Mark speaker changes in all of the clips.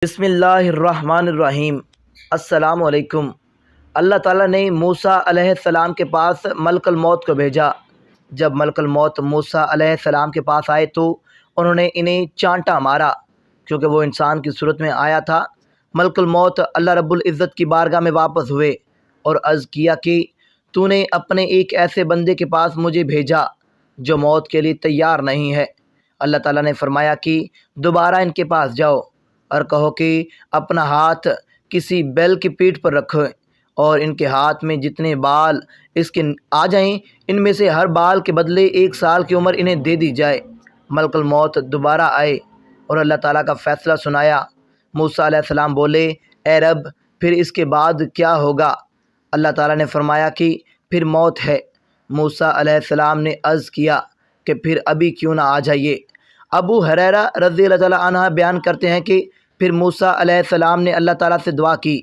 Speaker 1: بسم اللہ الرحمن الرحیم۔ السلام علیکم۔ اللہ تعالیٰ نے موسیٰ علیہ السلام کے پاس ملک الموت کو بھیجا۔ جب ملک الموت موسیٰ علیہ السلام کے پاس آئے تو انہوں نے انہیں چانٹا مارا، کیونکہ وہ انسان کی صورت میں آیا تھا۔ ملک الموت اللہ رب العزت کی بارگاہ میں واپس ہوئے اور عرض کیا کہ تو نے اپنے ایک ایسے بندے کے پاس مجھے بھیجا جو موت کے لیے تیار نہیں ہے۔ اللہ تعالیٰ نے فرمایا کہ دوبارہ ان کے پاس جاؤ اور کہو کہ اپنا ہاتھ کسی بیل کی پیٹھ پر رکھو اور ان کے ہاتھ میں جتنے بال اس کے آ جائیں ان میں سے ہر بال کے بدلے 1 سال کی عمر انہیں دے دی جائے۔ ملک الموت دوبارہ آئے اور اللہ تعالیٰ کا فیصلہ سنایا۔ موسیٰ علیہ السلام بولے، اے رب پھر اس کے بعد کیا ہوگا؟ اللہ تعالیٰ نے فرمایا کہ پھر موت ہے۔ موسیٰ علیہ السلام نے عرض کیا کہ پھر ابھی کیوں نہ آ جائیے۔ ابو ہریرہ رضی اللہ تعالیٰ عنہ بیان کرتے ہیں کہ پھر موسیٰ علیہ السلام نے اللہ تعالیٰ سے دعا کی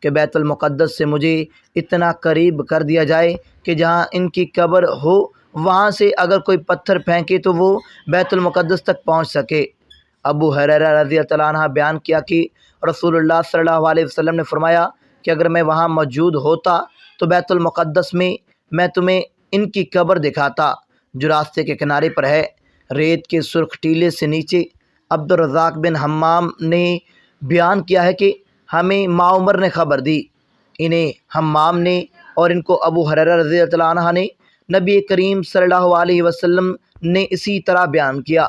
Speaker 1: کہ بیت المقدس سے مجھے اتنا قریب کر دیا جائے کہ جہاں ان کی قبر ہو وہاں سے اگر کوئی پتھر پھینکے تو وہ بیت المقدس تک پہنچ سکے۔ ابو ہریرہ رضی اللہ تعالیٰ عنہ بیان کیا کہ رسول اللہ صلی اللہ علیہ وسلم نے فرمایا کہ اگر میں وہاں موجود ہوتا تو بیت المقدس میں تمہیں ان کی قبر دکھاتا جو راستے کے کنارے پر ہے، ریت کے سرخ ٹیلے سے نیچے۔ عبد الرزاق بن حمام نے بیان کیا ہے کہ ہمیں معمر نے خبر دی، انہیں حمام نے اور ان کو ابو ہریرہ رضی اللہ عنہ نے نبی کریم صلی اللہ علیہ وسلم نے اسی طرح بیان کیا۔